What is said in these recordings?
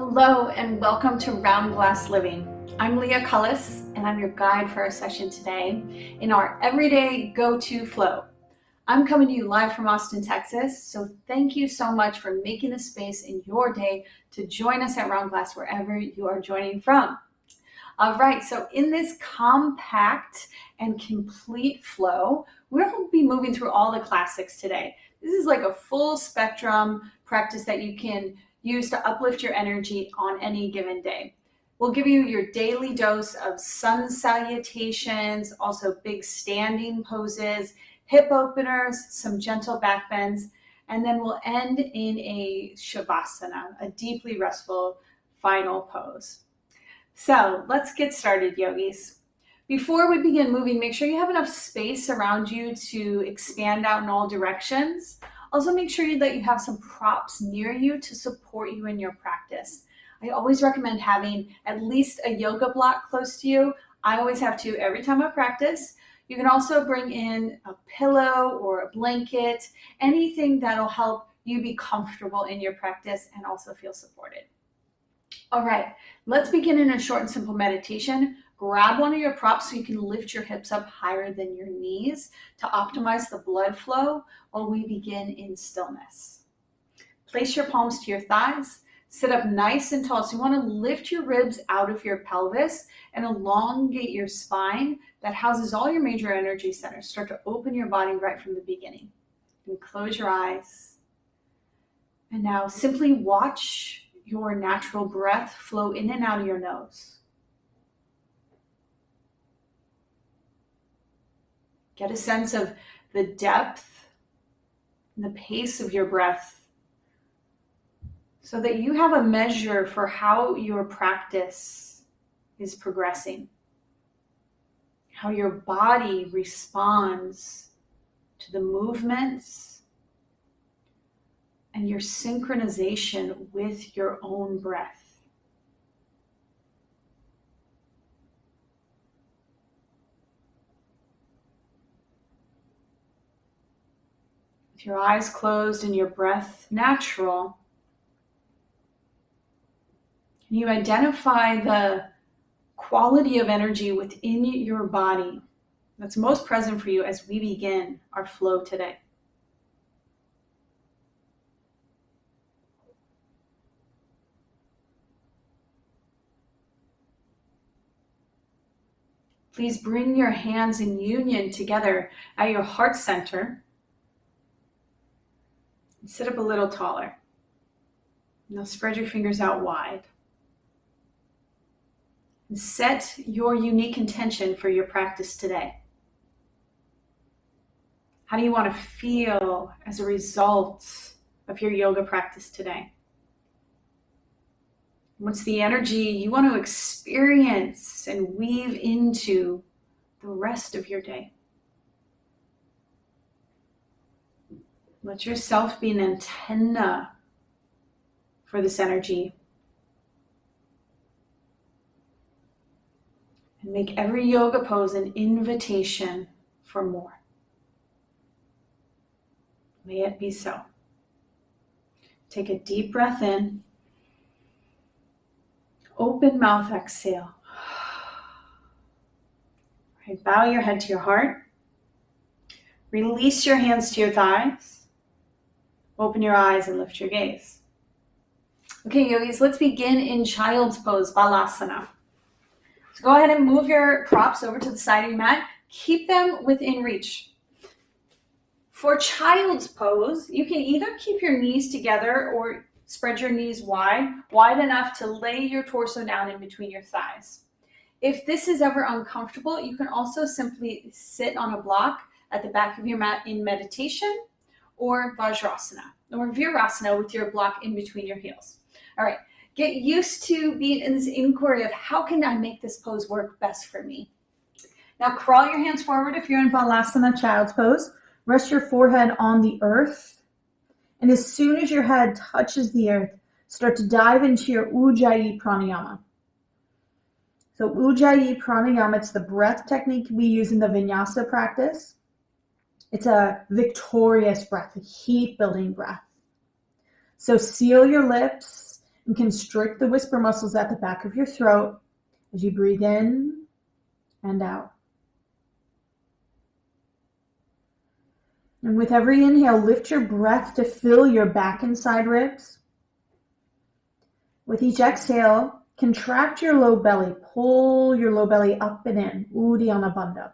Hello and welcome to Round Glass Living. I'm Leah Cullis and I'm your guide for our session today in our everyday go-to flow. I'm coming to you live from Austin, Texas, so thank you so much for making the space in your day to join us at Round Glass wherever you are joining from. All right, so in this compact and complete flow, we'll be moving through all the classics today. This is like a full spectrum practice that you can use to uplift your energy on any given day. We'll give you your daily dose of sun salutations, also big standing poses, hip openers, some gentle back bends, and then we'll end in a Shavasana, a deeply restful final pose. So let's get started, yogis. Before we begin moving, make sure you have enough space around you to expand out in all directions. Also, make sure that you have some props near you to support you in your practice. I always recommend having at least a yoga block close to you. I always have to every time I practice. You can also bring in a pillow or a blanket, anything that'll help you be comfortable in your practice and also feel supported. All right, let's begin in a short and simple meditation. Grab one of your props so you can lift your hips up higher than your knees to optimize the blood flow while we begin in stillness. Place your palms to your thighs. Sit up nice and tall. So you want to lift your ribs out of your pelvis and elongate your spine that houses all your major energy centers. Start to open your body right from the beginning. And close your eyes. And now simply watch your natural breath flow in and out of your nose. Get a sense of the depth and the pace of your breath so that you have a measure for how your practice is progressing, how your body responds to the movements and your synchronization with your own breath. With your eyes closed and your breath natural, can you identify the quality of energy within your body that's most present for you as we begin our flow today? Please bring your hands in union together at your heart center. And sit up a little taller. Now spread your fingers out wide. And set your unique intention for your practice today. How do you want to feel as a result of your yoga practice today? What's the energy you want to experience and weave into the rest of your day? Let yourself be an antenna for this energy. And make every yoga pose an invitation for more. May it be so. Take a deep breath in. Open mouth, exhale. Right, bow your head to your heart. Release your hands to your thighs. Open your eyes and lift your gaze. Okay, yogis, let's begin in child's pose, balasana. So go ahead and move your props over to the side of your mat. Keep them within reach. For child's pose, you can either keep your knees together or spread your knees wide enough to lay your torso down in between your thighs. If this is ever uncomfortable, you can also simply sit on a block at the back of your mat in meditation or Vajrasana or Virasana with your block in between your heels. All right, get used to being in this inquiry of how can I make this pose work best for me? Now crawl your hands forward if you're in Balasana, child's pose. Rest your forehead on the earth. And as soon as your head touches the earth, start to dive into your Ujjayi pranayama. So Ujjayi pranayama, it's the breath technique we use in the vinyasa practice. It's a victorious breath, a heat-building breath. So seal your lips and constrict the whisper muscles at the back of your throat as you breathe in and out. And with every inhale, lift your breath to fill your back and side ribs. With each exhale, contract your low belly. Pull your low belly up and in. Uddiyana Bandha.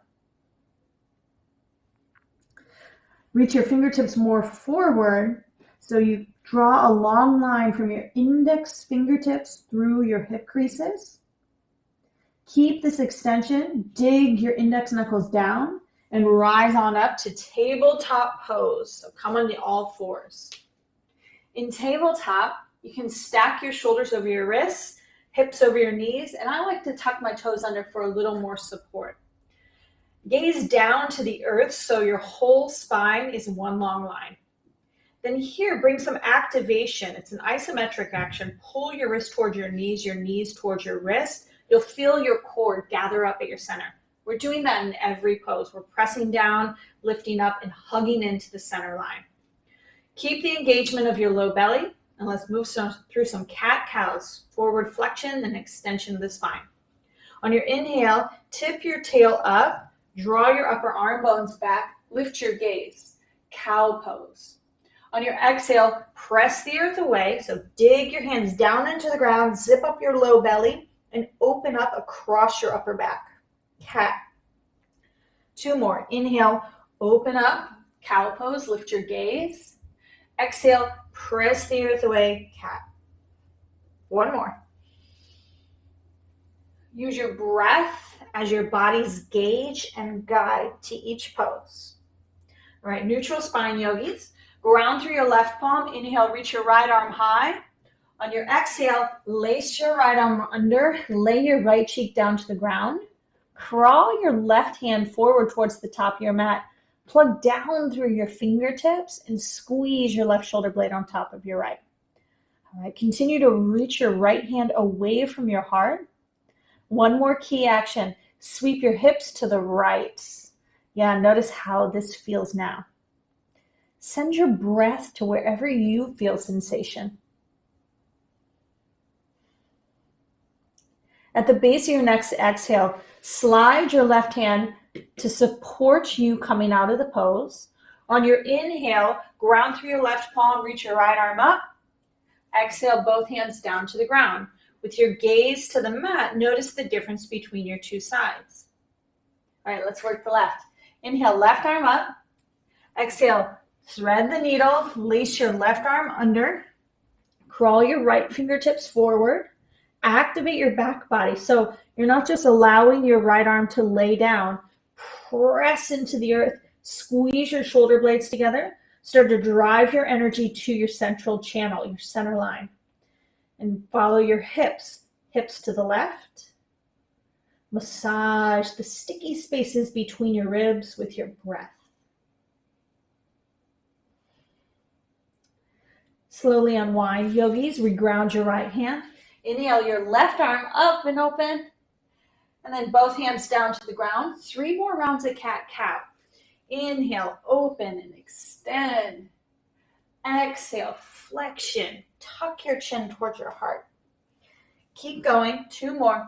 Reach your fingertips more forward, so you draw a long line from your index fingertips through your hip creases. Keep this extension. Dig your index knuckles down and rise on up to tabletop pose. So come on to all fours. In tabletop, you can stack your shoulders over your wrists, hips over your knees, and I like to tuck my toes under for a little more support. Gaze down to the earth so your whole spine is one long line. Then here, bring some activation. It's an isometric action. Pull your wrist towards your knees towards your wrist. You'll feel your core gather up at your center. We're doing that in every pose. We're pressing down, lifting up, and hugging into the center line. Keep the engagement of your low belly, and let's move through some cat-cows. Forward flexion and extension of the spine. On your inhale, tip your tail up, draw your upper arm bones back, lift your gaze. Cow pose. On your exhale, press the earth away, so dig your hands down into the ground, zip up your low belly, and open up across your upper back. Cat. 2 more. Inhale, open up, cow pose, lift your gaze. Exhale, press the earth away, cat. 1 more. Use your breath as your body's gauge and guide to each pose. All right, neutral spine yogis. Ground through your left palm. Inhale, reach your right arm high. On your exhale, lace your right arm under. Lay your right cheek down to the ground. Crawl your left hand forward towards the top of your mat. Plug down through your fingertips and squeeze your left shoulder blade on top of your right. All right, continue to reach your right hand away from your heart. 1 more key action. Sweep your hips to the right. Yeah, notice how this feels now. Send your breath to wherever you feel sensation. At the base of your next exhale, slide your left hand to support you coming out of the pose. On your inhale, ground through your left palm, reach your right arm up. Exhale, both hands down to the ground. With your gaze to the mat, notice the difference between your 2 sides. All right, let's work the left. Inhale, left arm up. Exhale, thread the needle, lace your left arm under. Crawl your right fingertips forward. Activate your back body. So you're not just allowing your right arm to lay down. Press into the earth. Squeeze your shoulder blades together. Start to drive your energy to your central channel, your center line. And follow your hips. Hips to the left. Massage the sticky spaces between your ribs with your breath. Slowly unwind, yogis. Reground your right hand. Inhale your left arm up and open. And then both hands down to the ground. 3 more rounds of cat-cow. Inhale, open and extend. Exhale, flexion. Tuck your chin towards your heart. Keep going. 2 more.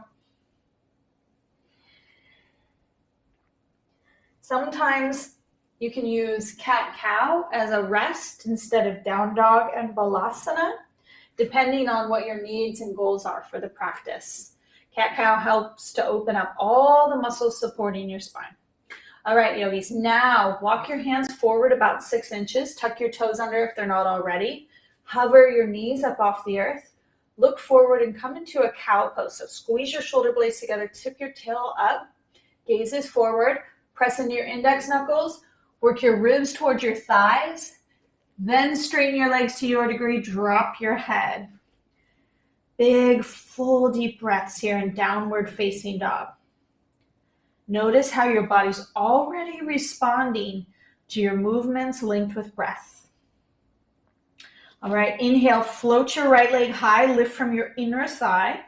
Sometimes you can use cat-cow as a rest instead of down dog and balasana, depending on what your needs and goals are for the practice. Cat-cow helps to open up all the muscles supporting your spine. All right, yogis, now walk your hands forward about 6 inches. Tuck your toes under if they're not already. Hover your knees up off the earth. Look forward and come into a cow pose. So squeeze your shoulder blades together, tip your tail up, gaze is forward, press into your index knuckles, work your ribs towards your thighs, then straighten your legs to your degree, drop your head. Big, full, deep breaths here in downward facing dog. Notice how your body's already responding to your movements linked with breath. All right, inhale, float your right leg high, lift from your inner thigh.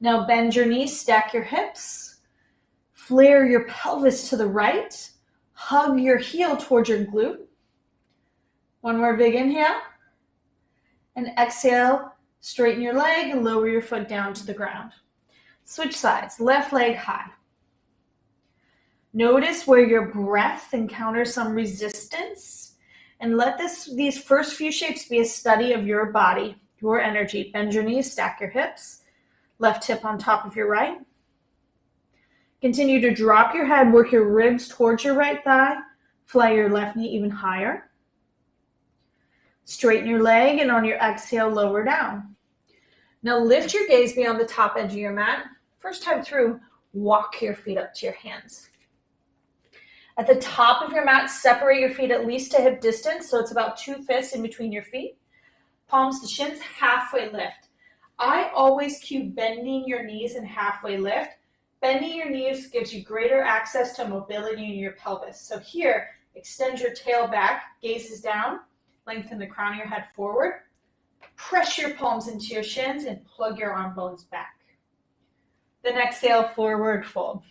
Now bend your knees, stack your hips, flare your pelvis to the right, hug your heel towards your glute. 1 more big inhale, and exhale, Straighten your leg and lower your foot down to the ground. Switch sides, left leg high. Notice where your breath encounters some resistance, and let these first few shapes be a study of your body, your energy. Bend your knees, stack your hips, left hip on top of your right. Continue to drop your head, work your ribs towards your right thigh, fly your left knee even higher. Straighten your leg, and on your exhale, lower down. Now lift your gaze beyond the top edge of your mat. First time through, walk your feet up to your hands. At the top of your mat, separate your feet at least to hip distance, so it's about 2 fists in between your feet. Palms to shins, halfway lift. I always cue bending your knees and halfway lift. Bending your knees gives you greater access to mobility in your pelvis. So here, extend your tail back, gaze is down, lengthen the crown of your head forward. Press your palms into your shins and plug your arm bones back. Then exhale, forward fold.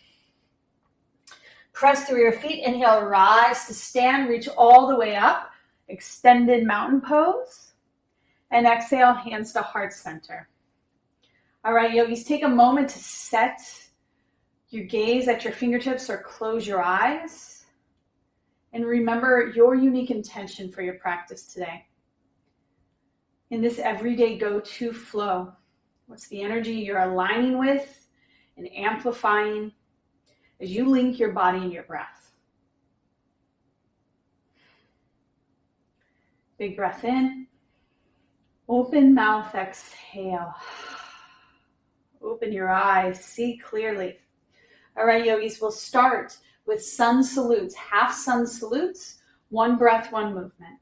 Press through your feet. Inhale, rise to stand, reach all the way up. Extended mountain pose. And exhale, hands to heart center. All right, yogis, take a moment to set your gaze at your fingertips or close your eyes. And remember your unique intention for your practice today. In this everyday go-to flow, what's the energy you're aligning with and amplifying as you link your body and your breath? Big breath in. Open mouth, exhale. Open your eyes, see clearly. All right, yogis, we'll start with sun salutes, half sun salutes, 1 breath, 1 movement.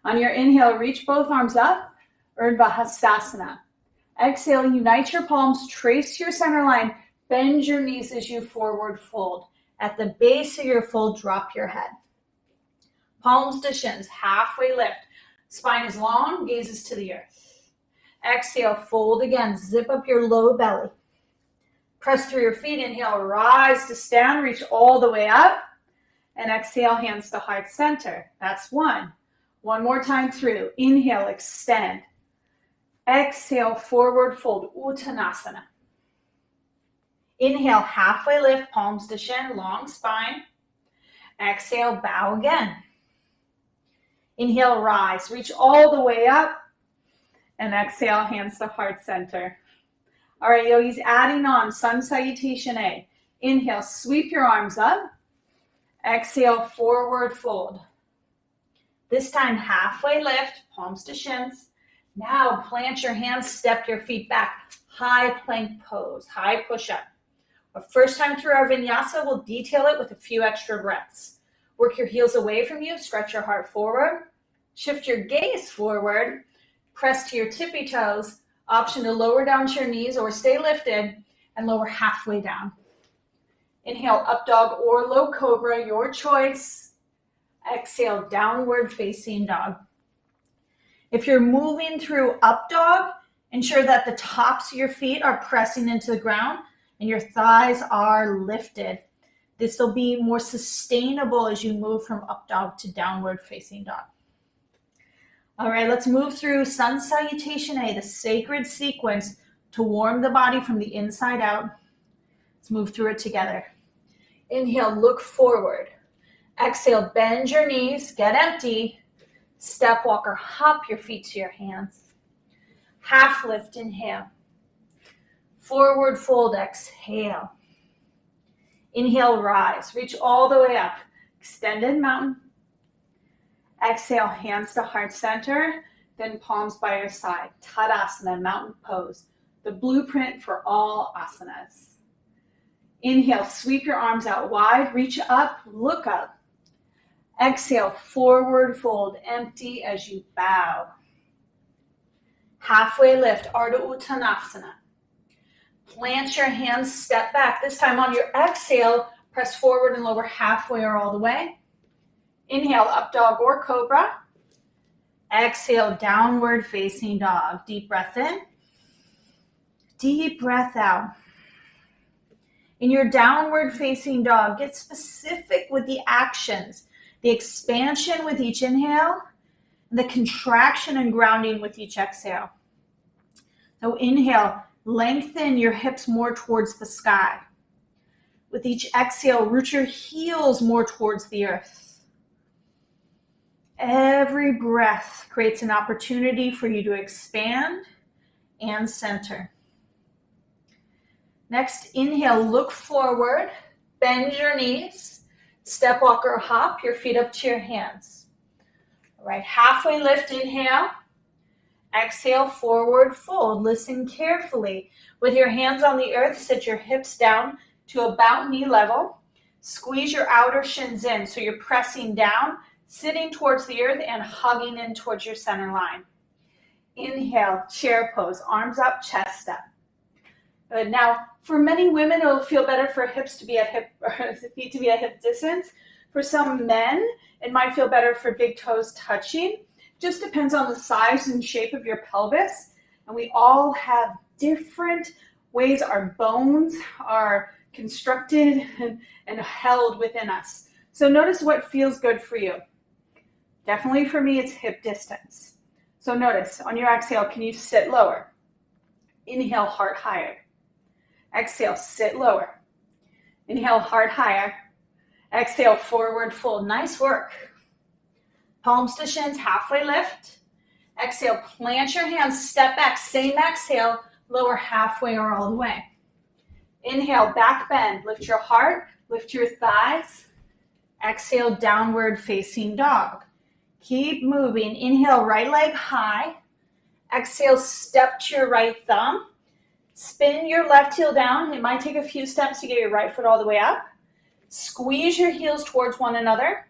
On your inhale, reach both arms up, Urdhva Hastasana. Exhale, unite your palms, trace your center line, bend your knees as you forward fold. At the base of your fold, drop your head. Palms to shins, halfway lift. Spine is long, gazes to the earth. Exhale, fold again, zip up your low belly. Press through your feet, inhale, rise to stand, reach all the way up. And exhale, hands to heart center. That's 1. 1 more time through. Inhale, extend. Exhale, forward fold, Uttanasana. Inhale, halfway lift, palms to shin, long spine. Exhale, bow again. Inhale, rise, reach all the way up. And exhale, hands to heart center. All right, yogis, adding on sun salutation A. Inhale, sweep your arms up. Exhale, forward fold. This time, halfway lift, palms to shins. Now, plant your hands, step your feet back. High plank pose, high push-up. Our first time through our vinyasa, we'll detail it with a few extra breaths. Work your heels away from you, stretch your heart forward. Shift your gaze forward. Press to your tippy toes. Option to lower down to your knees or stay lifted and lower halfway down. Inhale, up dog or low cobra, your choice. Exhale, downward facing dog. If you're moving through up dog, ensure that the tops of your feet are pressing into the ground and your thighs are lifted. This will be more sustainable as you move from up dog to downward facing dog. All right, let's move through sun salutation A, the sacred sequence to warm the body from the inside out. Let's move through it together. Inhale, look forward. Exhale, bend your knees, get empty. Step walk or hop your feet to your hands. Half lift, inhale. Forward fold, exhale. Inhale, rise. Reach all the way up. Extended mountain. Exhale, hands to heart center, then palms by your side. Tadasana, mountain pose. The blueprint for all asanas. Inhale, sweep your arms out wide. Reach up, look up. Exhale, forward fold, empty as you bow. Halfway lift, Ardha Uttanasana. Plant your hands, step back. This time on your exhale, press forward and lower halfway or all the way. Inhale, up dog or cobra. Exhale, downward facing dog. Deep breath in. Deep breath out. In your downward facing dog, get specific with the actions. The expansion with each inhale, and the contraction and grounding with each exhale. So inhale, lengthen your hips more towards the sky. With each exhale, root your heels more towards the earth. Every breath creates an opportunity for you to expand and center. Next, inhale, look forward, bend your knees, step, walk, or hop your feet up to your hands. All right, halfway lift, inhale. Exhale, forward fold. Listen carefully. With your hands on the earth, sit your hips down to about knee level. Squeeze your outer shins in, so you're pressing down, sitting towards the earth and hugging in towards your center line. Inhale, chair pose, arms up, chest up. Good. Now, for many women, it'll feel better for hips to be at hip, or feet to be at hip distance. For some men, it might feel better for big toes touching. Just depends on the size and shape of your pelvis. And we all have different ways our bones are constructed and held within us. So notice what feels good for you. Definitely for me, it's hip distance. So notice on your exhale, can you sit lower? Inhale, heart higher. Exhale, sit lower. Inhale, heart higher. Exhale, forward fold. Nice work. Palms to shins, halfway lift. Exhale, plant your hands, step back. Same exhale, lower halfway or all the way. Inhale, back bend. Lift your heart, lift your thighs. Exhale, downward facing dog. Keep moving. Inhale, right leg high. Exhale, step to your right thumb. Spin your left heel down. It might take a few steps to get your right foot all the way up. Squeeze your heels towards one another.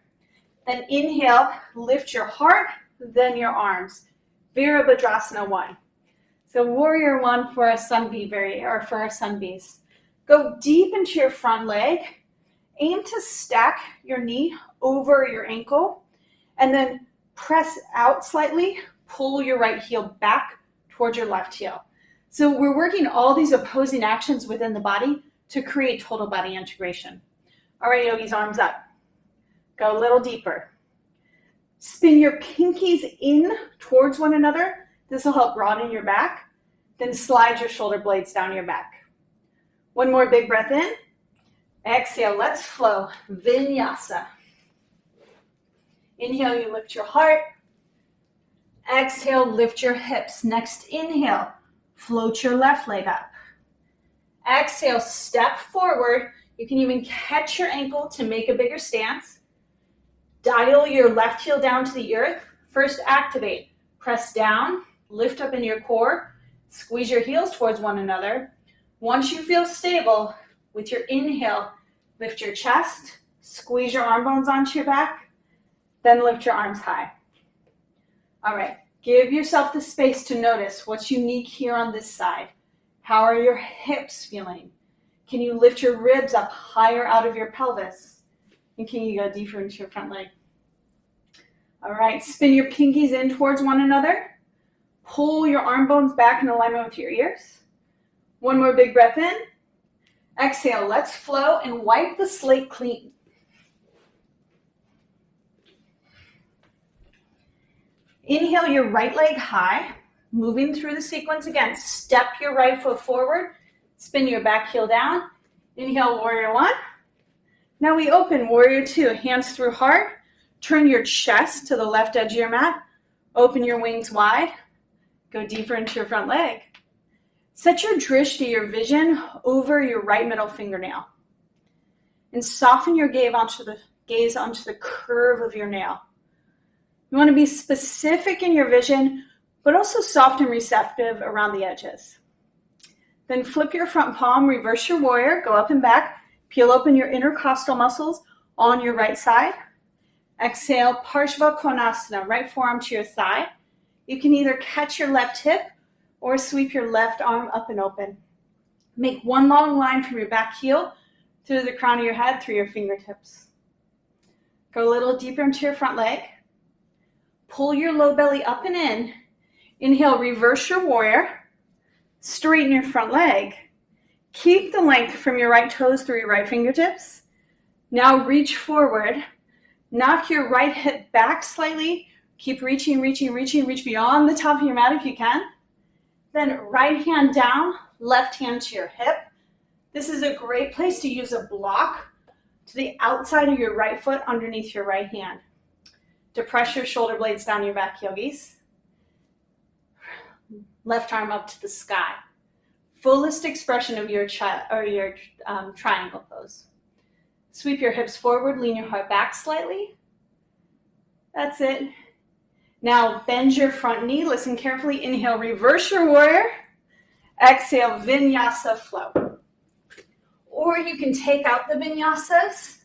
Then inhale, lift your heart, then your arms. Virabhadrasana 1. So warrior 1 for a sun bee or for our sun bees. Go deep into your front leg. Aim to stack your knee over your ankle. And then press out slightly. Pull your right heel back towards your left heel. So we're working all these opposing actions within the body to create total body integration. All right, yogis, arms up. Go a little deeper. Spin your pinkies in towards one another. This will help broaden your back. Then slide your shoulder blades down your back. One more big breath in. Exhale, let's flow. Vinyasa. Inhale, you lift your heart. Exhale, lift your hips. Next inhale, float your left leg up. Exhale, step forward. You can even catch your ankle to make a bigger stance. Dial your left heel down to the earth. First activate. Press down, lift up in your core, squeeze your heels towards one another. Once you feel stable, with your inhale, lift your chest, squeeze your arm bones onto your back, then lift your arms high. All right, give yourself the space to notice what's unique here on this side. How are your hips feeling? Can you lift your ribs up higher out of your pelvis? And can you go deeper into your front leg? All right, spin your pinkies in towards one another. Pull your arm bones back in alignment with your ears. One more big breath in. Exhale, let's flow and wipe the slate clean. Inhale your right leg high, moving through the sequence again. Step your right foot forward, spin your back heel down. Inhale, warrior 1. Now we open warrior 2, hands through heart. Turn your chest to the left edge of your mat. Open your wings wide. Go deeper into your front leg. Set your drishti, your vision, over your right middle fingernail. And soften your gaze onto the curve of your nail. You want to be specific in your vision, but also soft and receptive around the edges. Then flip your front palm, reverse your warrior, go up and back, peel open your intercostal muscles on your right side. Exhale, Parshva Konasana, right forearm to your thigh. You can either catch your left hip or sweep your left arm up and open. Make one long line from your back heel through the crown of your head, through your fingertips. Go a little deeper into your front leg. Pull your low belly up and in. Inhale, reverse your warrior. Straighten your front leg. Keep the length from your right toes through your right fingertips. Now reach forward. Knock your right hip back slightly. Keep reaching, reach beyond the top of your mat if you can. Then right hand down, left hand to your hip. This is a great place to use a block to the outside of your right foot underneath your right hand. To press your shoulder blades down your back, yogis. Left arm up to the sky. Fullest expression of your triangle pose. Sweep your hips forward, lean your heart back slightly. That's it. Now bend your front knee. Listen carefully. Inhale, reverse your warrior. Exhale, vinyasa flow. Or you can take out the vinyasas.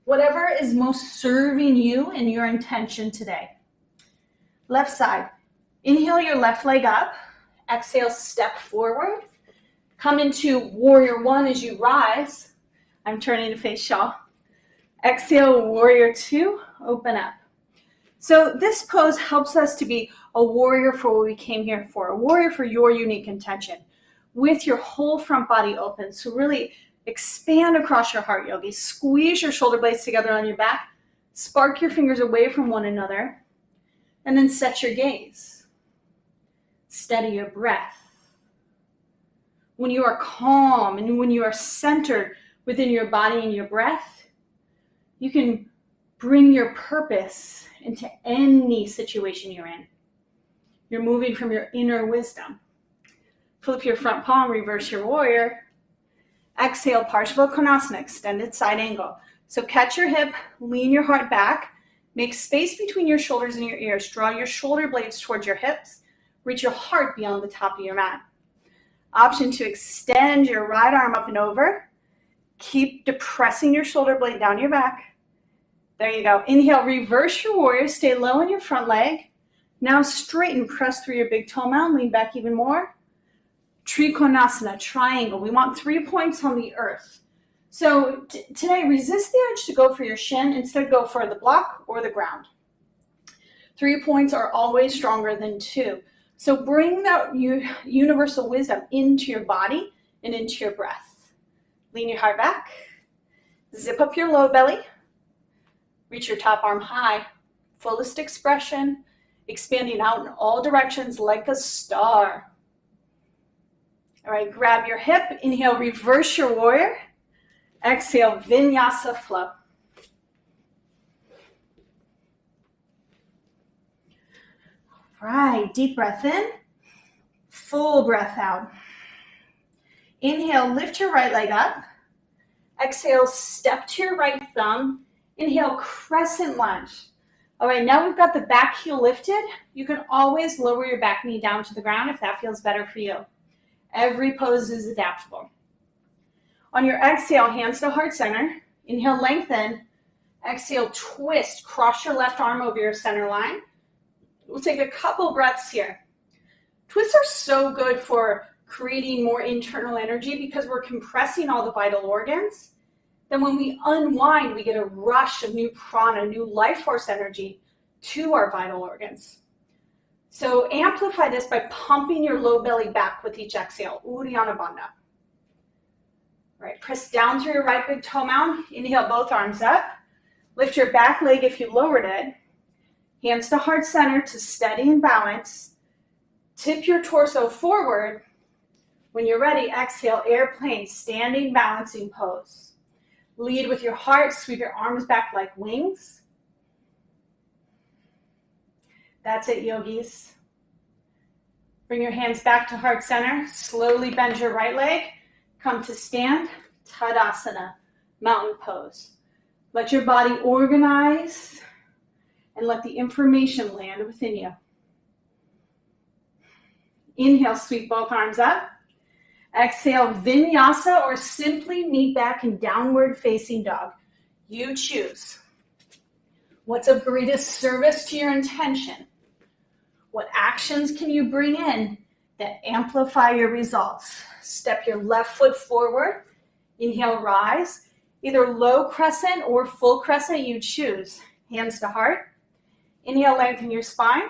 Whatever is most serving you and your intention today. Left side. Inhale your left leg up. Exhale, step forward. Come into warrior one as you rise. I'm turning to face Shaw. Exhale, warrior two, open up. So this pose helps us to be a warrior for what we came here for, a warrior for your unique intention, with your whole front body open. So really expand across your heart, yogis. Squeeze your shoulder blades together on your back. Spark your fingers away from one another. And then set your gaze. Steady your breath. When you are calm and when you are centered within your body and your breath, you can bring your purpose into any situation you're in. You're moving from your inner wisdom. Flip your front palm, reverse your warrior. Exhale, Parsvakonasana, extended side angle. So catch your hip, lean your heart back, make space between your shoulders and your ears. Draw your shoulder blades towards your hips. Reach your heart beyond the top of your mat. Option to extend your right arm up and over. Keep depressing your shoulder blade down your back. There you go. Inhale, reverse your warrior. Stay low on your front leg. Now straighten, press through your big toe mound. Lean back even more. Trikonasana, triangle. We want 3 points on the earth. So today, resist the urge to go for your shin. Instead, go for the block or the ground. 3 points are always stronger than 2. So bring that universal wisdom into your body and into your breath. Lean your heart back. Zip up your low belly. Reach your top arm high. Fullest expression. Expanding out in all directions like a star. All right, grab your hip. Inhale, reverse your warrior. Exhale, vinyasa flow. All right, deep breath in. Full breath out. Inhale, lift your right leg up. Exhale, step to your right thumb. Inhale, crescent lunge. All right, now we've got the back heel lifted. You can always lower your back knee down to the ground if that feels better for you. Every pose is adaptable. On your exhale, hands to heart center. Inhale, lengthen. Exhale, twist. Cross your left arm over your center line. We'll take a couple breaths here. Twists are so good for creating more internal energy because we're compressing all the vital organs. Then when we unwind, we get a rush of new prana, new life force energy to our vital organs. So amplify this by pumping your low belly back with each exhale. Uddiyana Bandha. All right, press down through your right big toe mound. Inhale, both arms up. Lift your back leg if you lowered it. Hands to heart center to steady and balance. Tip your torso forward. When you're ready, exhale, airplane, standing balancing pose. Lead with your heart, sweep your arms back like wings. That's it, yogis. Bring your hands back to heart center. Slowly bend your right leg. Come to stand, Tadasana, mountain pose. Let your body organize and let the information land within you. Inhale, sweep both arms up. Exhale, vinyasa, or simply meet back in downward facing dog. You choose. What's of greatest service to your intention? What actions can you bring in that amplify your results? Step your left foot forward. Inhale, rise. Either low crescent or full crescent, you choose. Hands to heart. Inhale, lengthen your spine.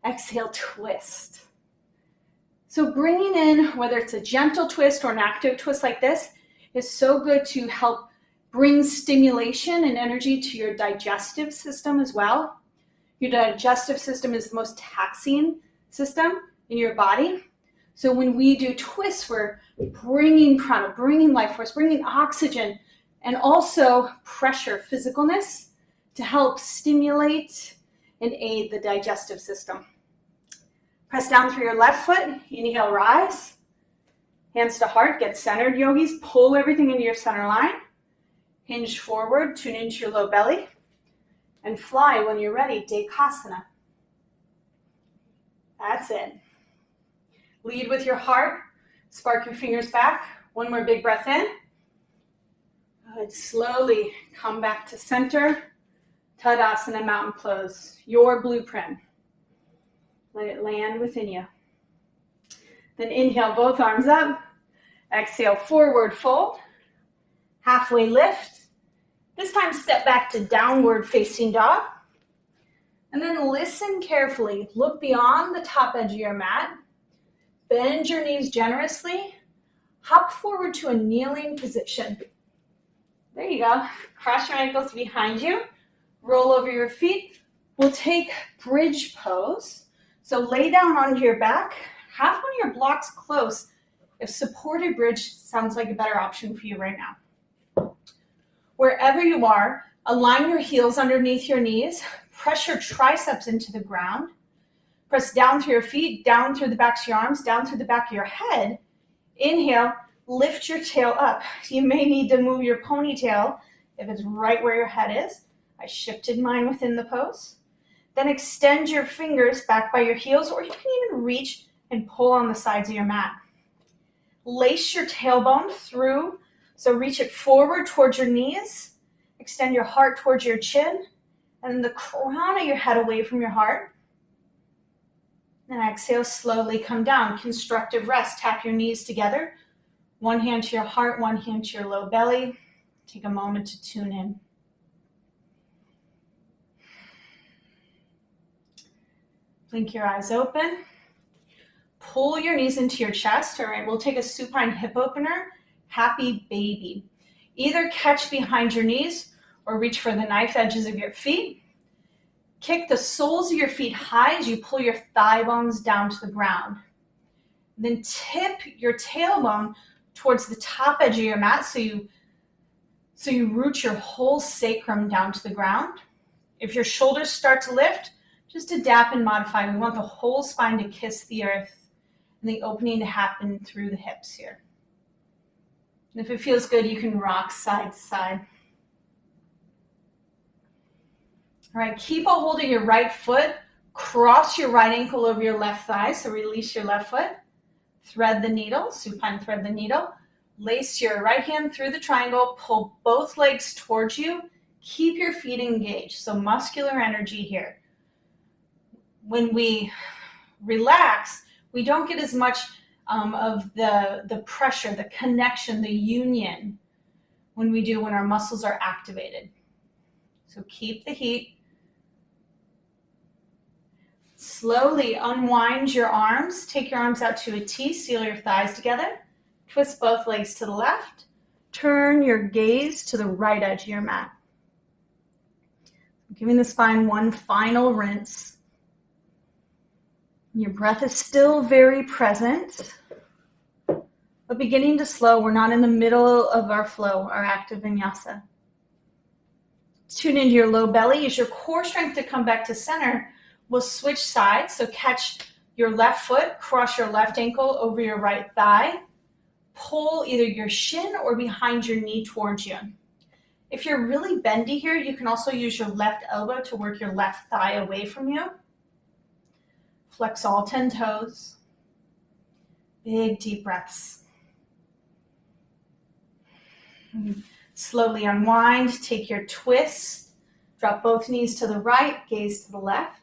Exhale, twist. So bringing in, whether it's a gentle twist or an active twist like this, is so good to help bring stimulation and energy to your digestive system as well. Your digestive system is the most taxing system. in your body. So when we do twists, we're bringing prana, bringing life force, bringing oxygen, and also pressure, physicalness, to help stimulate and aid the digestive system. Press down through your left foot. Inhale, rise. Hands to heart, get centered, yogis. Pull everything into your center line. Hinge forward, tune into your low belly. And fly when you're ready, Dekasana. That's it. Lead with your heart. Spark your fingers back. One more big breath in. Good. Slowly come back to center. Tadasana, mountain pose. Your blueprint. Let it land within you. Then inhale, both arms up. Exhale, forward fold. Halfway lift. This time step back to downward facing dog. And then listen carefully. Look beyond the top edge of your mat. Bend your knees generously. Hop forward to a kneeling position. There you go. Cross your ankles behind you. Roll over your feet. We'll take bridge pose. So lay down onto your back. Have one of your blocks close if supported bridge sounds like a better option for you right now. Wherever you are, align your heels underneath your knees. Press your triceps into the ground. Press down through your feet, down through the backs of your arms, down through the back of your head. Inhale, lift your tail up. You may need to move your ponytail if it's right where your head is. I shifted mine within the pose. Then extend your fingers back by your heels, or you can even reach and pull on the sides of your mat. Lace your tailbone through, so reach it forward towards your knees. Extend your heart towards your chin, and then the crown of your head away from your heart. And exhale, slowly come down. Constructive rest. Tap your knees together. One hand to your heart, one hand to your low belly. Take a moment to tune in. Blink your eyes open. Pull your knees into your chest. All right, we'll take a supine hip opener, happy baby. Either catch behind your knees or reach for the knife edges of your feet. Kick the soles of your feet high as you pull your thigh bones down to the ground. Then tip your tailbone towards the top edge of your mat so you root your whole sacrum down to the ground. If your shoulders start to lift, just adapt and modify. We want the whole spine to kiss the earth and the opening to happen through the hips here. And if it feels good, you can rock side to side. All right, keep a hold of your right foot. Cross your right ankle over your left thigh, so release your left foot. Thread the needle, supine thread the needle. Lace your right hand through the triangle, pull both legs towards you. Keep your feet engaged, so muscular energy here. When we relax, we don't get as much of the pressure, the connection, the union when our muscles are activated. So keep the heat. Slowly unwind your arms. Take your arms out to a T. Seal your thighs together. Twist both legs to the left. Turn your gaze to the right edge of your mat. Giving the spine one final rinse. Your breath is still very present, but beginning to slow. We're not in the middle of our flow, our active vinyasa. Tune into your low belly. Use your core strength to come back to center. We'll switch sides. So catch your left foot, cross your left ankle over your right thigh. Pull either your shin or behind your knee towards you. If you're really bendy here, you can also use your left elbow to work your left thigh away from you. Flex all 10 toes. Big deep breaths. Slowly unwind. Take your twist. Drop both knees to the right, gaze to the left.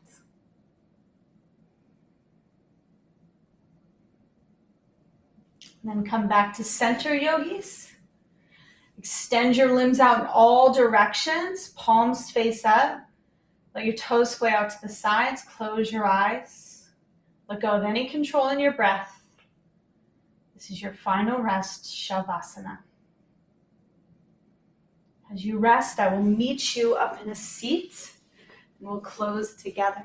Then come back to center, yogis. Extend your limbs out in all directions. Palms face up. Let your toes sway out to the sides. Close your eyes. Let go of any control in your breath. This is your final rest, Shavasana. As you rest, I will meet you up in a seat and we'll close together.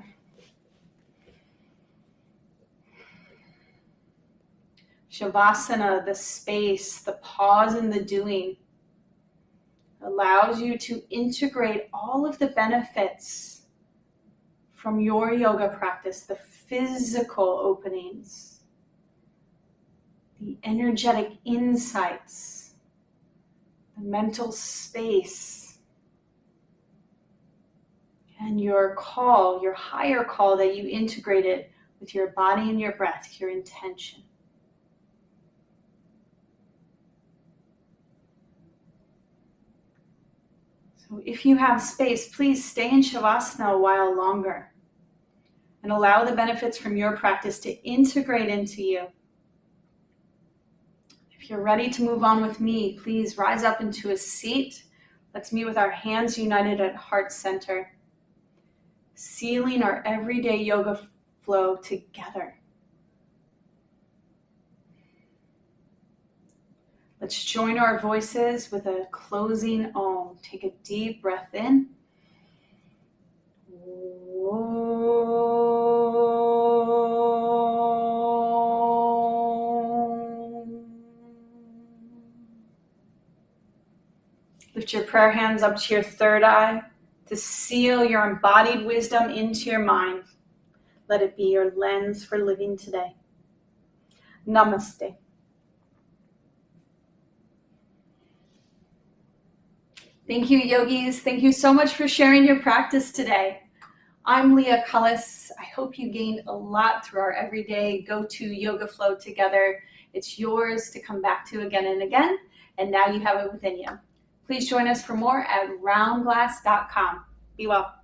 Shavasana, the space, the pause in the doing, allows you to integrate all of the benefits from your yoga practice, the physical openings, the energetic insights, the mental space, and your call, your higher call that you integrated with your body and your breath, your intention. So if you have space, please stay in Shavasana a while longer and allow the benefits from your practice to integrate into you. If you're ready to move on with me, please rise up into a seat. Let's meet with our hands united at heart center, sealing our everyday yoga flow together. Let's join our voices with a closing Om. Take a deep breath in. Lift your prayer hands up to your third eye to seal your embodied wisdom into your mind. Let it be your lens for living today. Namaste. Thank you, yogis. Thank you so much for sharing your practice today. I'm Leah Cullis. I hope you gained a lot through our everyday go-to yoga flow together. It's yours to come back to again and again, and now you have it within you. Please join us for more at roundglass.com. Be well.